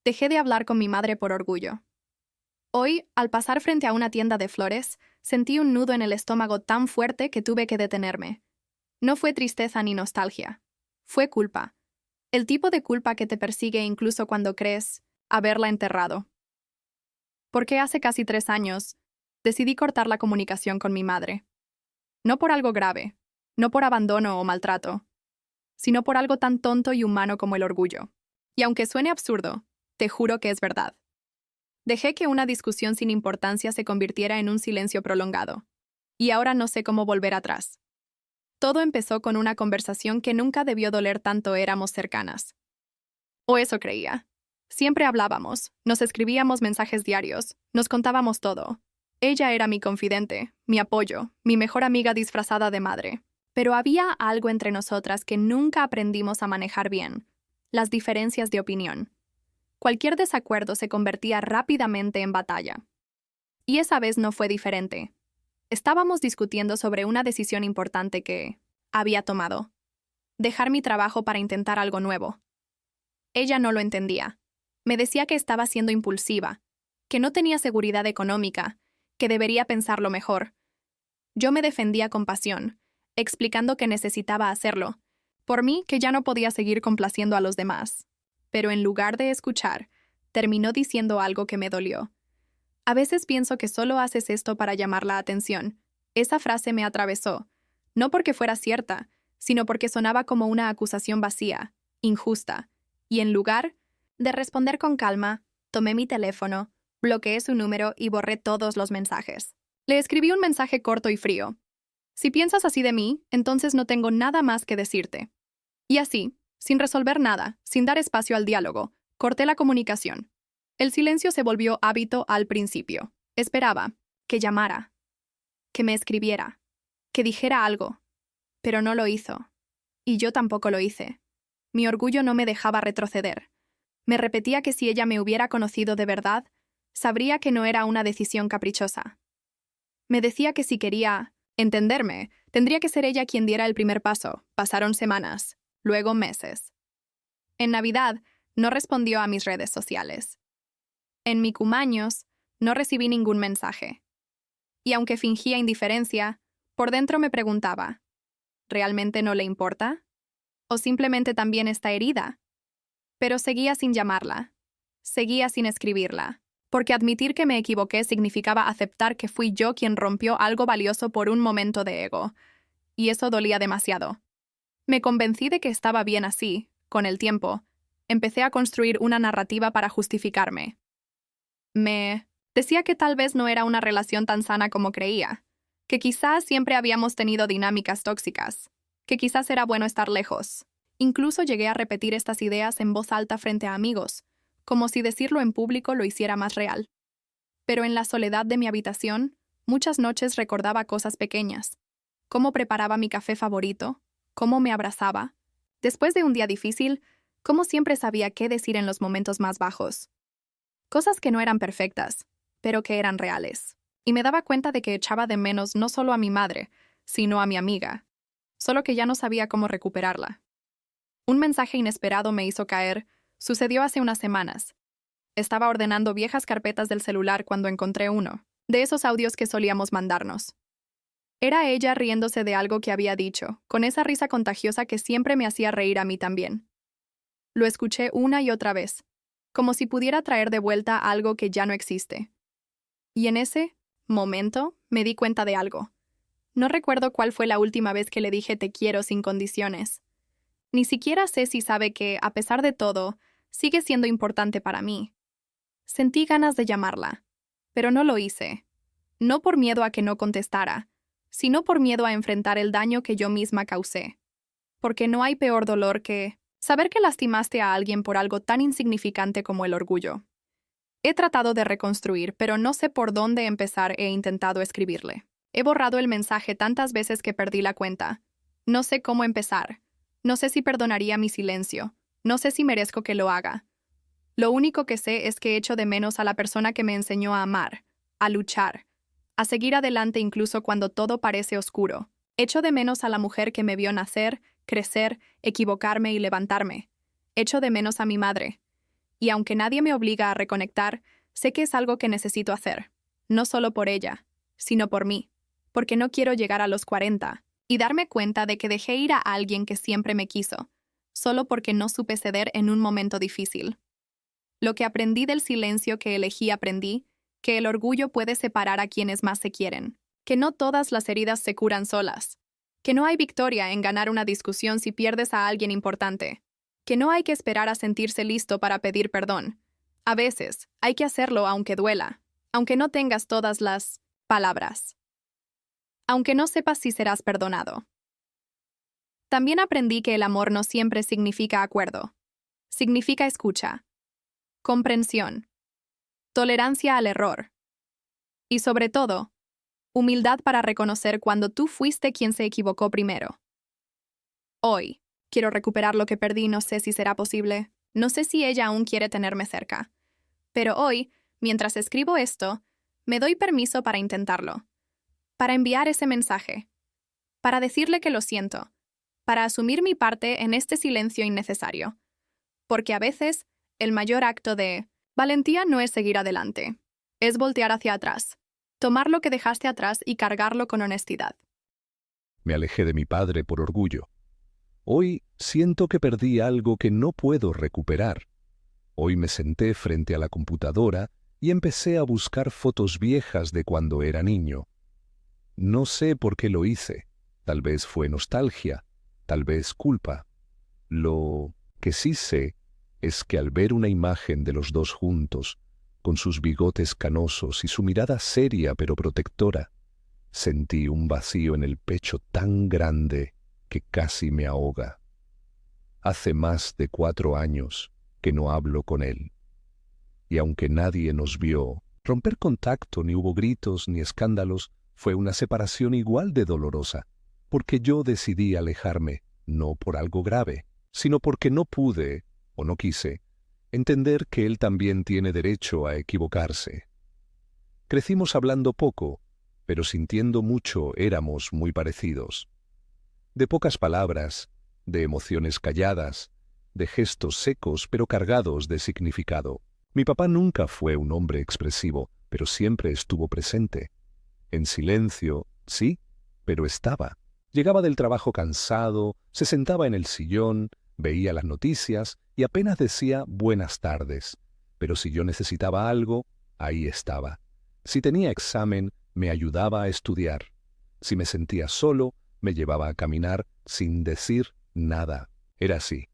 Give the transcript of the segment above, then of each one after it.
Dejé de hablar con mi madre por orgullo. Hoy, al pasar frente a una tienda de flores, sentí un nudo en el estómago tan fuerte que tuve que detenerme. No fue tristeza ni nostalgia. Fue culpa. El tipo de culpa que te persigue incluso cuando crees haberla enterrado. Porque hace casi 3 años, decidí cortar la comunicación con mi madre. No por algo grave, no por abandono o maltrato, sino por algo tan tonto y humano como el orgullo. Y aunque suene absurdo, te juro que es verdad. Dejé que una discusión sin importancia se convirtiera en un silencio prolongado. Y ahora no sé cómo volver atrás. Todo empezó con una conversación que nunca debió doler tanto. Éramos cercanas. O eso creía. Siempre hablábamos, nos escribíamos mensajes diarios, nos contábamos todo. Ella era mi confidente, mi apoyo, mi mejor amiga disfrazada de madre. Pero había algo entre nosotras que nunca aprendimos a manejar bien: las diferencias de opinión. Cualquier desacuerdo se convertía rápidamente en batalla. Y esa vez no fue diferente. Estábamos discutiendo sobre una decisión importante que había tomado: dejar mi trabajo para intentar algo nuevo. Ella no lo entendía. Me decía que estaba siendo impulsiva, que no tenía seguridad económica, que debería pensarlo mejor. Yo me defendía con pasión, explicando que necesitaba hacerlo, por mí que ya no podía seguir complaciendo a los demás. Pero en lugar de escuchar, terminó diciendo algo que me dolió. A veces pienso que solo haces esto para llamar la atención. Esa frase me atravesó, no porque fuera cierta, sino porque sonaba como una acusación vacía, injusta. Y en lugar de responder con calma, tomé mi teléfono, bloqueé su número y borré todos los mensajes. Le escribí un mensaje corto y frío. Si piensas así de mí, entonces no tengo nada más que decirte. Y así, sin resolver nada, sin dar espacio al diálogo, corté la comunicación. El silencio se volvió hábito al principio. Esperaba que llamara, que me escribiera, que dijera algo. Pero no lo hizo. Y yo tampoco lo hice. Mi orgullo no me dejaba retroceder. Me repetía que si ella me hubiera conocido de verdad, sabría que no era una decisión caprichosa. Me decía que si quería entenderme, tendría que ser ella quien diera el primer paso. Pasaron semanas, luego meses. En Navidad, no respondió a mis redes sociales. En mi cumpleaños, no recibí ningún mensaje. Y aunque fingía indiferencia, por dentro me preguntaba: ¿realmente no le importa? ¿O simplemente también está herida? Pero seguía sin llamarla. Seguía sin escribirla. Porque admitir que me equivoqué significaba aceptar que fui yo quien rompió algo valioso por un momento de ego. Y eso dolía demasiado. Me convencí de que estaba bien así. Con el tiempo, empecé a construir una narrativa para justificarme. Me decía que tal vez no era una relación tan sana como creía, que quizás siempre habíamos tenido dinámicas tóxicas, que quizás era bueno estar lejos. Incluso llegué a repetir estas ideas en voz alta frente a amigos, como si decirlo en público lo hiciera más real. Pero en la soledad de mi habitación, muchas noches recordaba cosas pequeñas: cómo preparaba mi café favorito, cómo me abrazaba. Después de un día difícil, cómo siempre sabía qué decir en los momentos más bajos. Cosas que no eran perfectas, pero que eran reales. Y me daba cuenta de que echaba de menos no solo a mi madre, sino a mi amiga, solo que ya no sabía cómo recuperarla. Un mensaje inesperado me hizo caer. Sucedió hace unas semanas. Estaba ordenando viejas carpetas del celular cuando encontré uno, de esos audios que solíamos mandarnos. Era ella riéndose de algo que había dicho, con esa risa contagiosa que siempre me hacía reír a mí también. Lo escuché una y otra vez, como si pudiera traer de vuelta algo que ya no existe. Y en ese momento me di cuenta de algo. No recuerdo cuál fue la última vez que le dije te quiero sin condiciones. Ni siquiera sé si sabe que, a pesar de todo, sigue siendo importante para mí. Sentí ganas de llamarla, pero no lo hice. No por miedo a que no contestara, sino por miedo a enfrentar el daño que yo misma causé. Porque no hay peor dolor que saber que lastimaste a alguien por algo tan insignificante como el orgullo. He tratado de reconstruir, pero no sé por dónde empezar. He intentado escribirle. He borrado el mensaje tantas veces que perdí la cuenta. No sé cómo empezar. No sé si perdonaría mi silencio. No sé si merezco que lo haga. Lo único que sé es que echo de menos a la persona que me enseñó a amar, a luchar, a seguir adelante incluso cuando todo parece oscuro. Echo de menos a la mujer que me vio nacer, crecer, equivocarme y levantarme. Echo de menos a mi madre. Y aunque nadie me obliga a reconectar, sé que es algo que necesito hacer. No solo por ella, sino por mí. Porque no quiero llegar a los 40 y darme cuenta de que dejé ir a alguien que siempre me quiso, solo porque no supe ceder en un momento difícil. Lo que aprendí del silencio que elegí aprendí, que el orgullo puede separar a quienes más se quieren, que no todas las heridas se curan solas, que no hay victoria en ganar una discusión si pierdes a alguien importante, que no hay que esperar a sentirse listo para pedir perdón. A veces, hay que hacerlo aunque duela, aunque no tengas todas las palabras, aunque no sepas si serás perdonado. También aprendí que el amor no siempre significa acuerdo. Significa escucha, comprensión, tolerancia al error y, sobre todo, humildad para reconocer cuando tú fuiste quien se equivocó primero. Hoy, quiero recuperar lo que perdí, no sé si será posible, no sé si ella aún quiere tenerme cerca. Pero hoy, mientras escribo esto, me doy permiso para intentarlo, para enviar ese mensaje, para decirle que lo siento, para asumir mi parte en este silencio innecesario. Porque a veces, el mayor acto de valentía no es seguir adelante, es voltear hacia atrás, tomar lo que dejaste atrás y cargarlo con honestidad. Me alejé de mi padre por orgullo. Hoy siento que perdí algo que no puedo recuperar. Hoy me senté frente a la computadora y empecé a buscar fotos viejas de cuando era niño. No sé por qué lo hice. Tal vez fue nostalgia, tal vez culpa. Lo que sí sé es que al ver una imagen de los dos juntos, con sus bigotes canosos y su mirada seria pero protectora, sentí un vacío en el pecho tan grande que casi me ahoga. Hace más de 4 años que no hablo con él. Y aunque nadie nos vio romper contacto, ni hubo gritos ni escándalos, fue una separación igual de dolorosa, porque yo decidí alejarme, no por algo grave, sino porque no pude, o no quise, entender que él también tiene derecho a equivocarse. Crecimos hablando poco, pero sintiendo mucho éramos muy parecidos. De pocas palabras, de emociones calladas, de gestos secos pero cargados de significado. Mi papá nunca fue un hombre expresivo, pero siempre estuvo presente. En silencio, sí, pero estaba. Llegaba del trabajo cansado, se sentaba en el sillón, veía las noticias y apenas decía buenas tardes. Pero si yo necesitaba algo, ahí estaba. Si tenía examen, me ayudaba a estudiar. Si me sentía solo, me llevaba a caminar sin decir nada. Era así,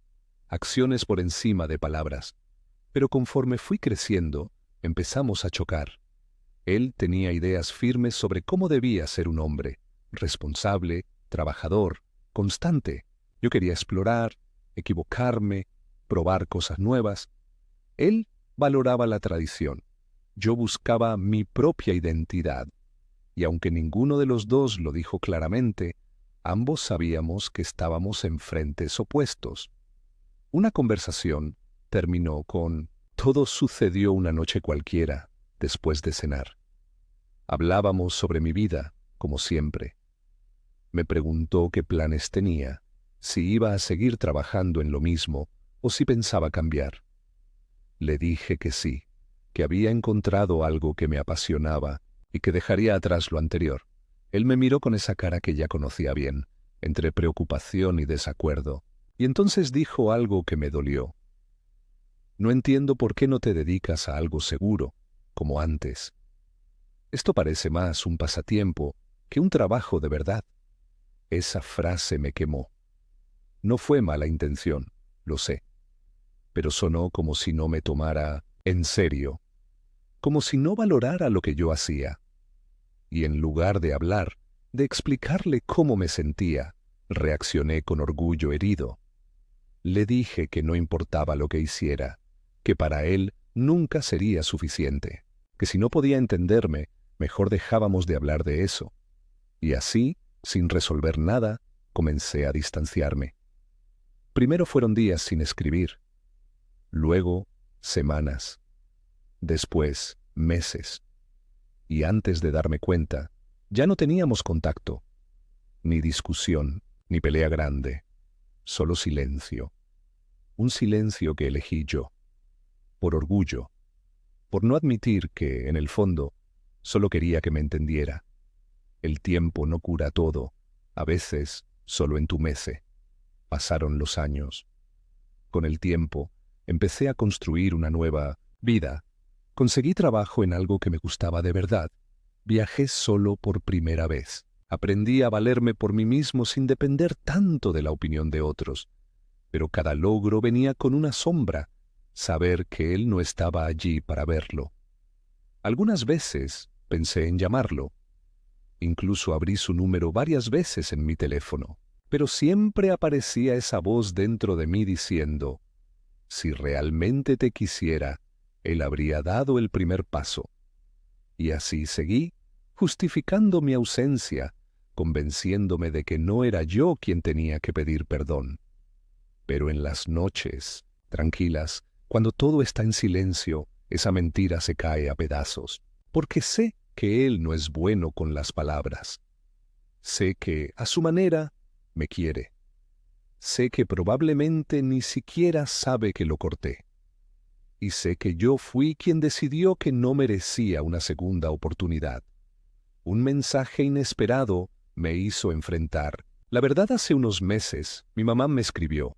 acciones por encima de palabras. Pero conforme fui creciendo, empezamos a chocar. Él tenía ideas firmes sobre cómo debía ser un hombre, responsable, trabajador, constante. Yo quería explorar, equivocarme, probar cosas nuevas. Él valoraba la tradición. Yo buscaba mi propia identidad. Y aunque ninguno de los dos lo dijo claramente, ambos sabíamos que estábamos en frentes opuestos. Una conversación terminó con: todo sucedió una noche cualquiera, después de cenar. Hablábamos sobre mi vida, como siempre. Me preguntó qué planes tenía, si iba a seguir trabajando en lo mismo o si pensaba cambiar. Le dije que sí, que había encontrado algo que me apasionaba y que dejaría atrás lo anterior. Él me miró con esa cara que ya conocía bien, entre preocupación y desacuerdo, y entonces dijo algo que me dolió. No entiendo por qué no te dedicas a algo seguro, como antes. Esto parece más un pasatiempo que un trabajo de verdad. Esa frase me quemó. No fue mala intención, lo sé, pero sonó como si no me tomara en serio, como si no valorara lo que yo hacía. Y en lugar de hablar, de explicarle cómo me sentía, reaccioné con orgullo herido. Le dije que no importaba lo que hiciera, que para él nunca sería suficiente, que si no podía entenderme, mejor dejábamos de hablar de eso. Y así, sin resolver nada, comencé a distanciarme. Primero fueron días sin escribir, luego semanas, después meses. Y antes de darme cuenta, ya no teníamos contacto, ni discusión, ni pelea grande, solo silencio. Un silencio que elegí yo. por orgullo, por no admitir que, en el fondo, solo quería que me entendiera. El tiempo no cura todo, a veces solo entumece. Pasaron los años. Con el tiempo, empecé a construir una nueva vida. Conseguí trabajo en algo que me gustaba de verdad. Viajé solo por primera vez. Aprendí a valerme por mí mismo sin depender tanto de la opinión de otros. Pero cada logro venía con una sombra, saber que él no estaba allí para verlo. Algunas veces pensé en llamarlo. Incluso abrí su número varias veces en mi teléfono, pero siempre aparecía esa voz dentro de mí diciendo, si realmente te quisiera, él habría dado el primer paso. Y así seguí, justificando mi ausencia, convenciéndome de que no era yo quien tenía que pedir perdón. Pero en las noches, tranquilas, cuando todo está en silencio, esa mentira se cae a pedazos, porque sé que él no es bueno con las palabras. Sé que, a su manera, me quiere. Sé que probablemente ni siquiera sabe que lo corté. Y sé que yo fui quien decidió que no merecía una segunda oportunidad. Un mensaje inesperado me hizo enfrentar. La verdad, hace unos meses, mi mamá me escribió.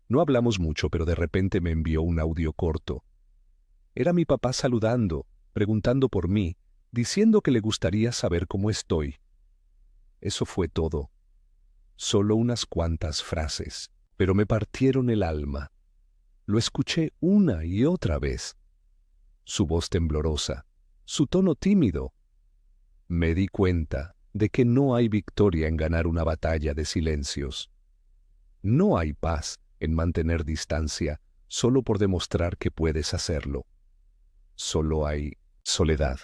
No hablamos mucho, pero de repente me envió un audio corto. Era mi papá saludando, preguntando por mí, diciendo que le gustaría saber cómo estoy. Eso fue todo. Solo unas cuantas frases, pero me partieron el alma. Lo escuché una y otra vez. Su voz temblorosa, su tono tímido. Me di cuenta de que no hay victoria en ganar una batalla de silencios. No hay paz en mantener distancia solo por demostrar que puedes hacerlo. Solo hay soledad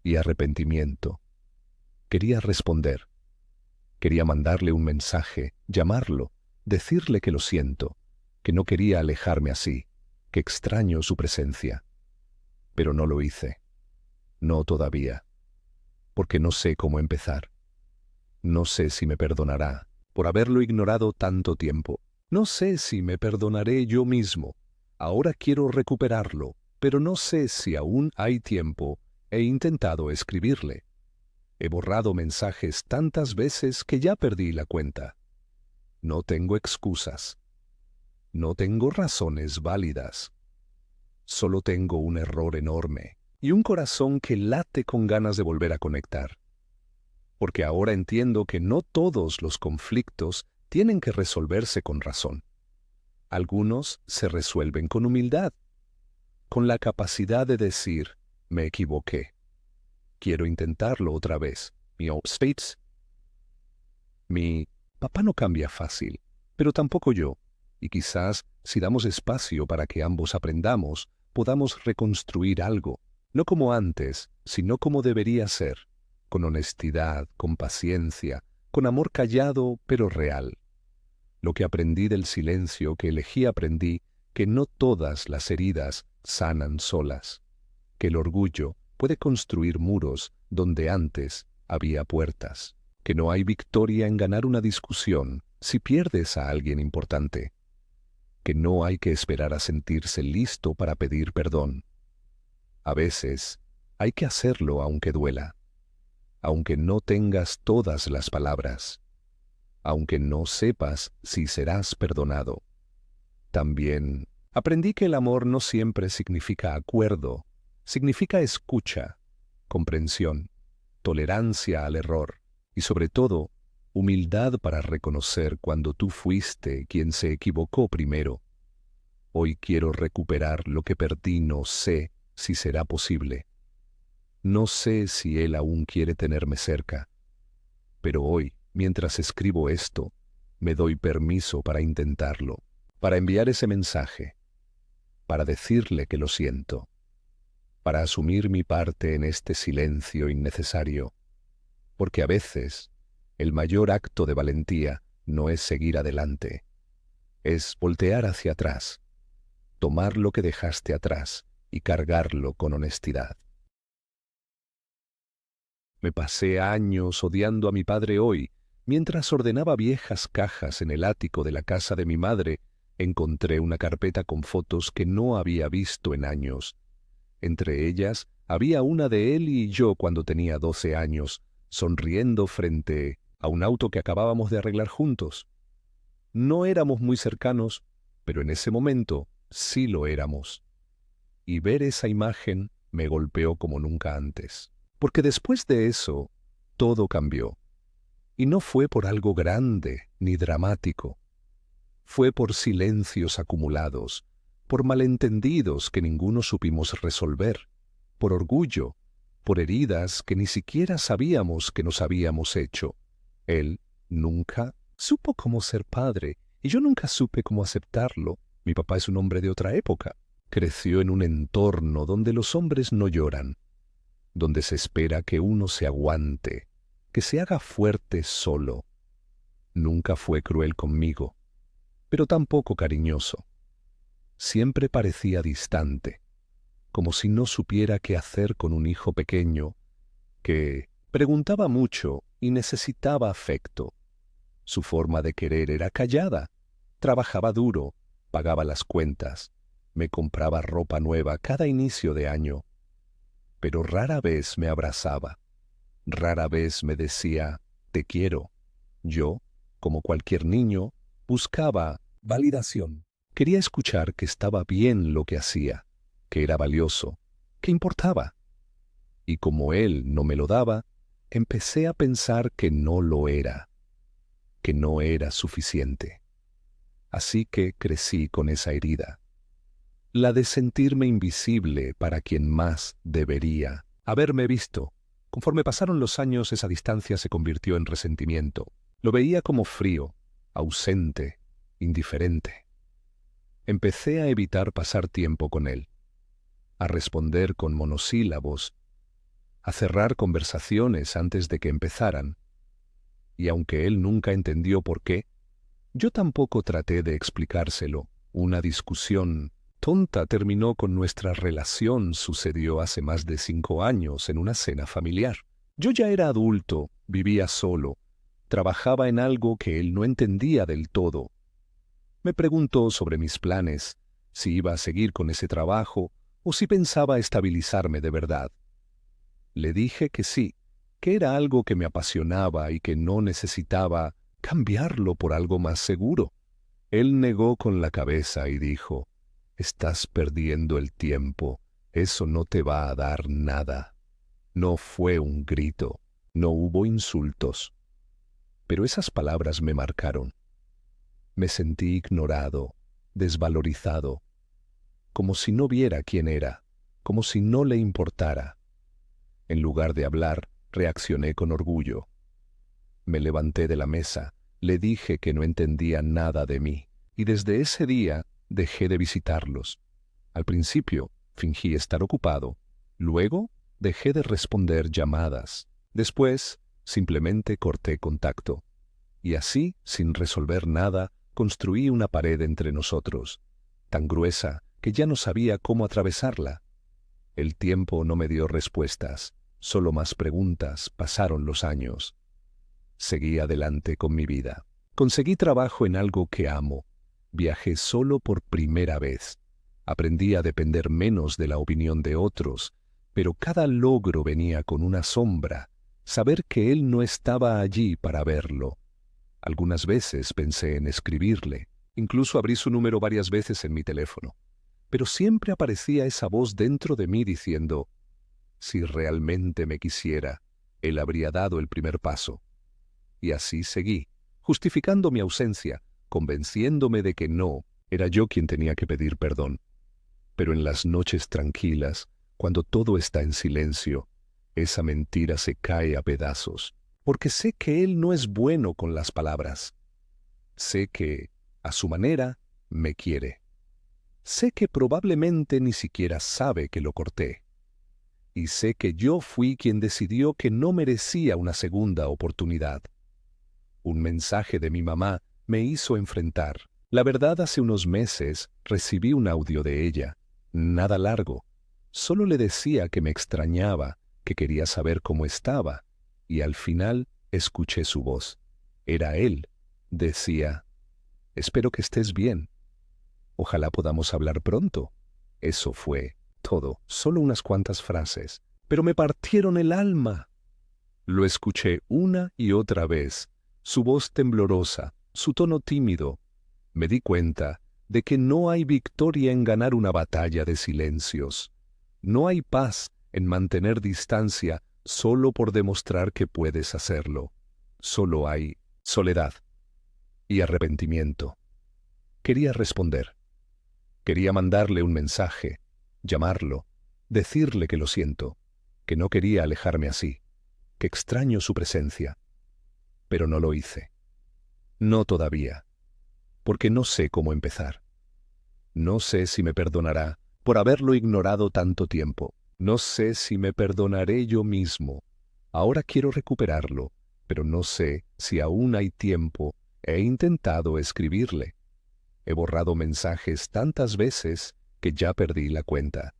y arrepentimiento. Quería responder. Quería mandarle un mensaje, llamarlo, decirle que lo siento, que no quería alejarme así, que extraño su presencia. Pero no lo hice. No todavía. Porque no sé cómo empezar. No sé si me perdonará por haberlo ignorado tanto tiempo. No sé si me perdonaré yo mismo. Ahora quiero recuperarlo, pero no sé si aún hay tiempo. He intentado escribirle. He borrado mensajes tantas veces que ya perdí la cuenta. No tengo excusas. No tengo razones válidas. Solo tengo un error enorme y un corazón que late con ganas de volver a conectar. Porque ahora entiendo que no todos los conflictos tienen que resolverse con razón. Algunos se resuelven con humildad, con la capacidad de decir, me equivoqué. Quiero intentarlo otra vez. Mi papá no cambia fácil, pero tampoco yo. Y quizás, si damos espacio para que ambos aprendamos, podamos reconstruir algo, no como antes, sino como debería ser, con honestidad, con paciencia, con amor callado pero real. Lo que aprendí del silencio que elegí aprendí que no todas las heridas sanan solas, que el orgullo puede construir muros donde antes había puertas, que no hay victoria en ganar una discusión si pierdes a alguien importante, que no hay que esperar a sentirse listo para pedir perdón. A veces hay que hacerlo aunque duela, aunque no tengas todas las palabras, aunque no sepas si serás perdonado. También aprendí que el amor no siempre significa acuerdo, significa escucha, comprensión, tolerancia al error y sobre todo, humildad para reconocer cuando tú fuiste quien se equivocó primero. Hoy quiero recuperar lo que perdí, no sé si será posible. No sé si él aún quiere tenerme cerca, pero hoy, mientras escribo esto, me doy permiso para intentarlo, para enviar ese mensaje, para decirle que lo siento, para asumir mi parte en este silencio innecesario, porque a veces el mayor acto de valentía no es seguir adelante, es voltear hacia atrás, tomar lo que dejaste atrás y cargarlo con honestidad. Me pasé años odiando a mi padre hoy, mientras ordenaba viejas cajas en el ático de la casa de mi madre, Encontré una carpeta con fotos que no había visto en años. Entre ellas había una de él y yo cuando tenía 12 años, sonriendo frente a un auto que acabábamos de arreglar juntos. No éramos muy cercanos, pero en ese momento sí lo éramos. Y ver esa imagen me golpeó como nunca antes. Porque después de eso, todo cambió. Y no fue por algo grande ni dramático. Fue por silencios acumulados, por malentendidos que ninguno supimos resolver, por orgullo, por heridas que ni siquiera sabíamos que nos habíamos hecho. Él nunca supo cómo ser padre, y yo nunca supe cómo aceptarlo. Mi papá es un hombre de otra época. Creció en un entorno donde los hombres no lloran, donde se espera que uno se aguante, que se haga fuerte solo. Nunca fue cruel conmigo, pero tampoco cariñoso. Siempre parecía distante, como si no supiera qué hacer con un hijo pequeño que preguntaba mucho y necesitaba afecto. Su forma de querer era callada, trabajaba duro, pagaba las cuentas, me compraba ropa nueva cada inicio de año, pero rara vez me abrazaba, rara vez me decía, te quiero. Yo, como cualquier niño, buscaba validación. Quería escuchar que estaba bien lo que hacía, que era valioso, que importaba. Y como él no me lo daba, empecé a pensar que no lo era, que no era suficiente. Así que crecí con esa herida, la de sentirme invisible para quien más debería haberme visto. Conforme pasaron los años, esa distancia se convirtió en resentimiento. Lo veía como frío, ausente, indiferente. Empecé a evitar pasar tiempo con él, a responder con monosílabos, a cerrar conversaciones antes de que empezaran. Y aunque él nunca entendió por qué, yo tampoco traté de explicárselo. Una discusión tonta terminó con nuestra relación. Sucedió hace más de 5 años en una cena familiar. Yo ya era adulto, vivía solo, trabajaba en algo que él no entendía del todo. Me preguntó sobre mis planes, si iba a seguir con ese trabajo o si pensaba estabilizarme de verdad. Le dije que sí, que era algo que me apasionaba y que no necesitaba cambiarlo por algo más seguro. Él negó con la cabeza y dijo, estás perdiendo el tiempo, eso no te va a dar nada. No fue un grito, no hubo insultos, pero esas palabras me marcaron. Me sentí ignorado, desvalorizado, como si no viera quién era, como si no le importara. En lugar de hablar, reaccioné con orgullo. Me levanté de la mesa, le dije que no entendía nada de mí, y desde ese día dejé de visitarlos. Al principio fingí estar ocupado, luego dejé de responder llamadas. Después simplemente corté contacto. Y así, sin resolver nada, construí una pared entre nosotros, tan gruesa que ya no sabía cómo atravesarla. El tiempo no me dio respuestas, solo más preguntas. Pasaron los años. Seguí adelante con mi vida. Conseguí trabajo en algo que amo. Viajé solo por primera vez. Aprendí a depender menos de la opinión de otros, pero cada logro venía con una sombra, saber que él no estaba allí para verlo. Algunas veces pensé en escribirle, incluso abrí su número varias veces en mi teléfono, pero siempre aparecía esa voz dentro de mí diciendo, si realmente me quisiera, él habría dado el primer paso. Y así seguí, justificando mi ausencia, convenciéndome de que no, era yo quien tenía que pedir perdón. Pero en las noches tranquilas, cuando todo está en silencio, esa mentira se cae a pedazos, porque sé que él no es bueno con las palabras. Sé que, a su manera, me quiere. Sé que probablemente ni siquiera sabe que lo corté. Y sé que yo fui quien decidió que no merecía una segunda oportunidad. Un mensaje de mi mamá me hizo enfrentar. La verdad, hace unos meses recibí un audio de ella, nada largo. Solo le decía que me extrañaba, que quería saber cómo estaba, y al final escuché su voz. Era él. Decía, espero que estés bien. Ojalá podamos hablar pronto. Eso fue todo, solo unas cuantas frases, pero me partieron el alma. Lo escuché una y otra vez, su voz temblorosa, su tono tímido. Me di cuenta de que no hay victoria en ganar una batalla de silencios. No hay paz en mantener distancia solo por demostrar que puedes hacerlo. Solo hay soledad y arrepentimiento. Quería responder. Quería mandarle un mensaje, llamarlo, decirle que lo siento, que no quería alejarme así, que extraño su presencia. Pero no lo hice. No todavía, porque no sé cómo empezar. No sé si me perdonará por haberlo ignorado tanto tiempo. No sé si me perdonaré yo mismo. Ahora quiero recuperarlo, pero no sé si aún hay tiempo. He intentado escribirle. He borrado mensajes tantas veces que ya perdí la cuenta.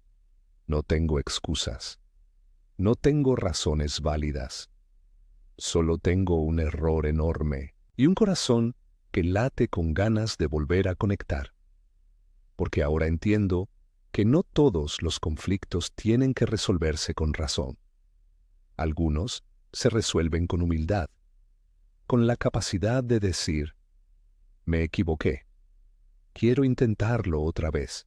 No tengo excusas. No tengo razones válidas. Solo tengo un error enorme y un corazón que late con ganas de volver a conectar. Porque ahora entiendo que no todos los conflictos tienen que resolverse con razón. Algunos se resuelven con humildad, con la capacidad de decir, me equivoqué. Quiero intentarlo otra vez.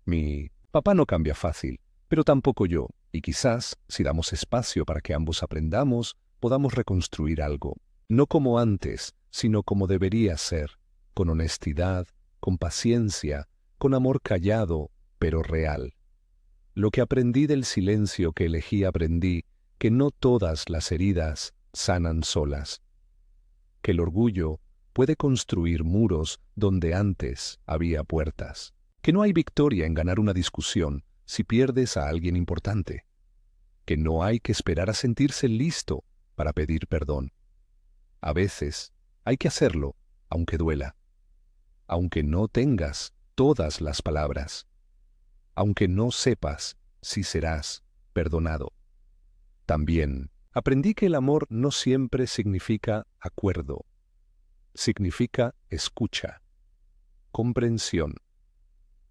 Mi papá no cambia fácil, pero tampoco yo, y quizás, si damos espacio para que ambos aprendamos, podamos reconstruir algo, no como antes, sino como debería ser, con honestidad, con paciencia, con amor callado, pero real. Lo que aprendí del silencio que elegí aprendí que no todas las heridas sanan solas, que el orgullo puede construir muros donde antes había puertas, que no hay victoria en ganar una discusión si pierdes a alguien importante, que no hay que esperar a sentirse listo para pedir perdón. A veces hay que hacerlo, aunque duela, aunque no tengas todas las palabras, aunque no sepas si serás perdonado. También aprendí que el amor no siempre significa acuerdo. Significa escucha, comprensión,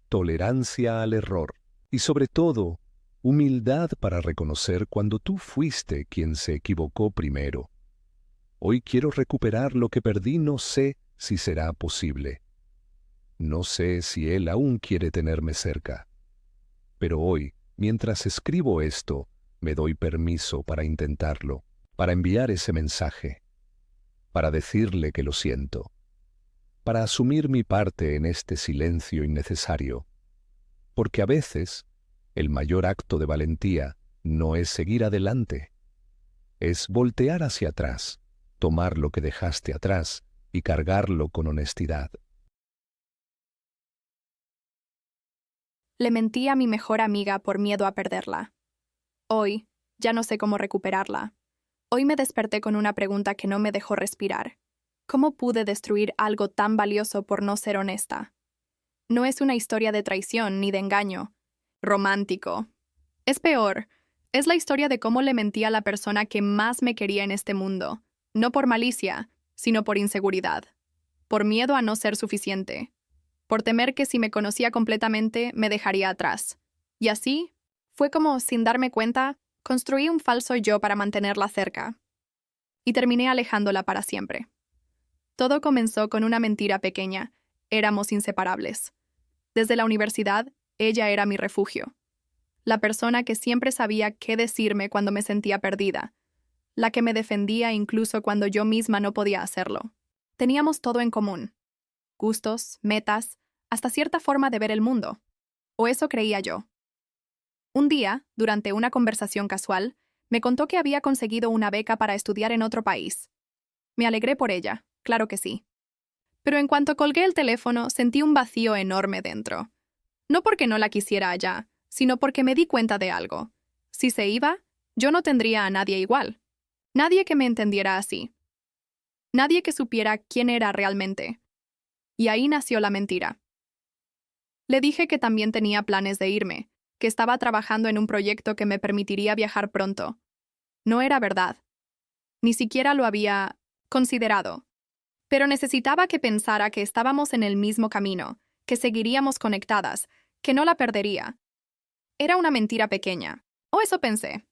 tolerancia al error y sobre todo, humildad para reconocer cuando tú fuiste quien se equivocó primero. Hoy quiero recuperar lo que perdí, no sé si será posible. No sé si él aún quiere tenerme cerca. Pero hoy, mientras escribo esto, me doy permiso para intentarlo, para enviar ese mensaje, para decirle que lo siento, para asumir mi parte en este silencio innecesario, porque a veces el mayor acto de valentía no es seguir adelante, es voltear hacia atrás, tomar lo que dejaste atrás y cargarlo con honestidad. Le mentí a mi mejor amiga por miedo a perderla. Hoy, ya no sé cómo recuperarla. Hoy me desperté con una pregunta que no me dejó respirar. ¿Cómo pude destruir algo tan valioso por no ser honesta? No es una historia de traición ni de engaño. Romántico. Es peor. Es la historia de cómo le mentí a la persona que más me quería en este mundo. No por malicia, sino por inseguridad. Por miedo a no ser suficiente. Por temer que si me conocía completamente me dejaría atrás. Y así, fue como, sin darme cuenta, construí un falso yo para mantenerla cerca. Y terminé alejándola para siempre. Todo comenzó con una mentira pequeña. Éramos inseparables. Desde la universidad, ella era mi refugio. La persona que siempre sabía qué decirme cuando me sentía perdida. La que me defendía incluso cuando yo misma no podía hacerlo. Teníamos todo en común. Gustos, metas, hasta cierta forma de ver el mundo. O eso creía yo. Un día, durante una conversación casual, me contó que había conseguido una beca para estudiar en otro país. Me alegré por ella, claro que sí. Pero en cuanto colgué el teléfono, sentí un vacío enorme dentro. No porque no la quisiera allá, sino porque me di cuenta de algo. Si se iba, yo no tendría a nadie igual. Nadie que me entendiera así. Nadie que supiera quién era realmente. Y ahí nació la mentira. Le dije que también tenía planes de irme, que estaba trabajando en un proyecto que me permitiría viajar pronto. No era verdad. Ni siquiera lo había considerado. Pero necesitaba que pensara que estábamos en el mismo camino, que seguiríamos conectadas, que no la perdería. Era una mentira pequeña, o eso pensé.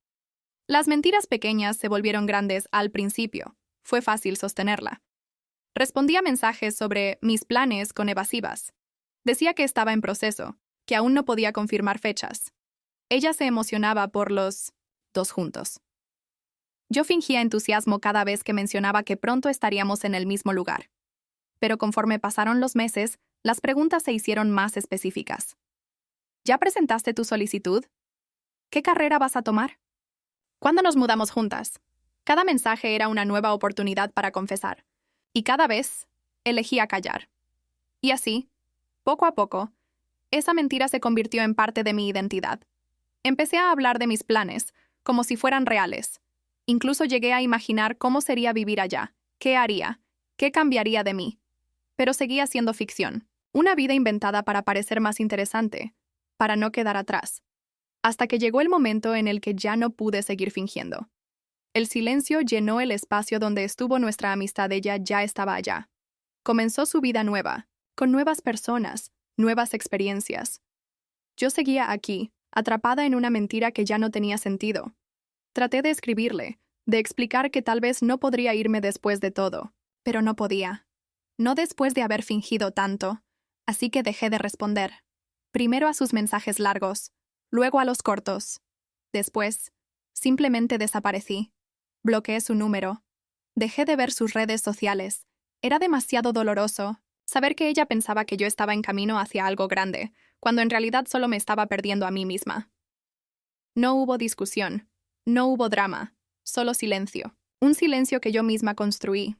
Las mentiras pequeñas se volvieron grandes al principio. Fue fácil sostenerla. Respondía mensajes sobre mis planes con evasivas. Decía que estaba en proceso, que aún no podía confirmar fechas. Ella se emocionaba por los dos juntos. Yo fingía entusiasmo cada vez que mencionaba que pronto estaríamos en el mismo lugar. Pero conforme pasaron los meses, las preguntas se hicieron más específicas. ¿Ya presentaste tu solicitud? ¿Qué carrera vas a tomar? ¿Cuándo nos mudamos juntas? Cada mensaje era una nueva oportunidad para confesar. Y cada vez elegía callar. Y así, poco a poco, esa mentira se convirtió en parte de mi identidad. Empecé a hablar de mis planes, como si fueran reales. Incluso llegué a imaginar cómo sería vivir allá, qué haría, qué cambiaría de mí. Pero seguía siendo ficción, una vida inventada para parecer más interesante, para no quedar atrás. Hasta que llegó el momento en el que ya no pude seguir fingiendo. El silencio llenó el espacio donde estuvo nuestra amistad. Ella ya estaba allá. Comenzó su vida nueva, con nuevas personas, nuevas experiencias. Yo seguía aquí, atrapada en una mentira que ya no tenía sentido. Traté de escribirle, de explicar que tal vez no podría irme después de todo, pero no podía. No después de haber fingido tanto, así que dejé de responder. Primero a sus mensajes largos, luego a los cortos. Después, simplemente desaparecí. Bloqueé su número. Dejé de ver sus redes sociales. Era demasiado doloroso saber que ella pensaba que yo estaba en camino hacia algo grande, cuando en realidad solo me estaba perdiendo a mí misma. No hubo discusión, no hubo drama, solo silencio. Un silencio que yo misma construí,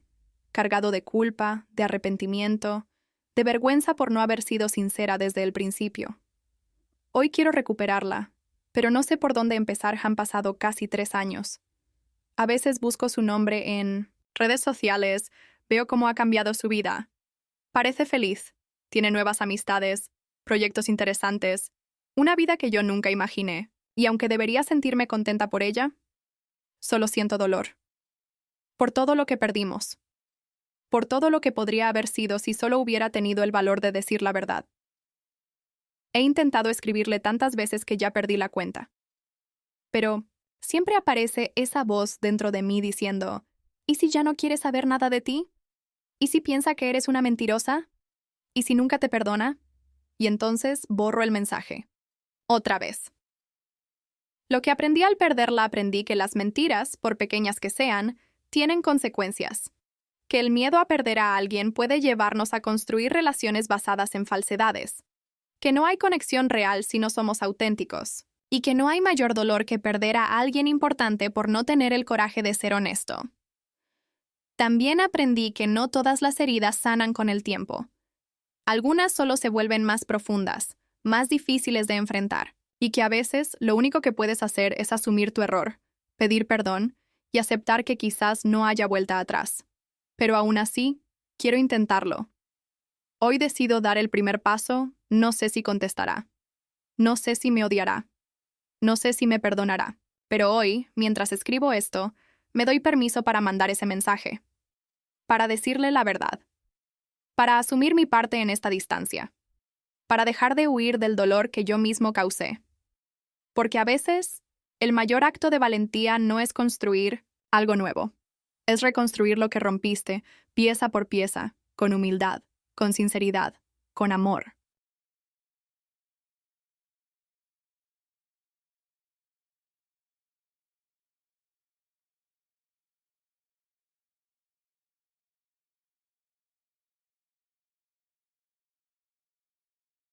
cargado de culpa, de arrepentimiento, de vergüenza por no haber sido sincera desde el principio. Hoy quiero recuperarla, pero no sé por dónde empezar. Han pasado casi 3 años. A veces busco su nombre en redes sociales, veo cómo ha cambiado su vida. Parece feliz, tiene nuevas amistades, proyectos interesantes, una vida que yo nunca imaginé, y aunque debería sentirme contenta por ella, solo siento dolor. Por todo lo que perdimos. Por todo lo que podría haber sido si solo hubiera tenido el valor de decir la verdad. He intentado escribirle tantas veces que ya perdí la cuenta. Pero siempre aparece esa voz dentro de mí diciendo, ¿y si ya no quiere saber nada de ti? ¿Y si piensa que eres una mentirosa? ¿Y si nunca te perdona? Y entonces borro el mensaje. Otra vez. Lo que aprendí al perderla, aprendí que las mentiras, por pequeñas que sean, tienen consecuencias. Que el miedo a perder a alguien puede llevarnos a construir relaciones basadas en falsedades. Que no hay conexión real si no somos auténticos. Y que no hay mayor dolor que perder a alguien importante por no tener el coraje de ser honesto. También aprendí que no todas las heridas sanan con el tiempo. Algunas solo se vuelven más profundas, más difíciles de enfrentar, y que a veces lo único que puedes hacer es asumir tu error, pedir perdón y aceptar que quizás no haya vuelta atrás. Pero aún así, quiero intentarlo. Hoy decido dar el primer paso, no sé si contestará. No sé si me odiará. No sé si me perdonará. Pero hoy, mientras escribo esto, me doy permiso para mandar ese mensaje. Para decirle la verdad. Para asumir mi parte en esta distancia. Para dejar de huir del dolor que yo mismo causé. Porque a veces, el mayor acto de valentía no es construir algo nuevo. Es reconstruir lo que rompiste, pieza por pieza, con humildad, con sinceridad, con amor.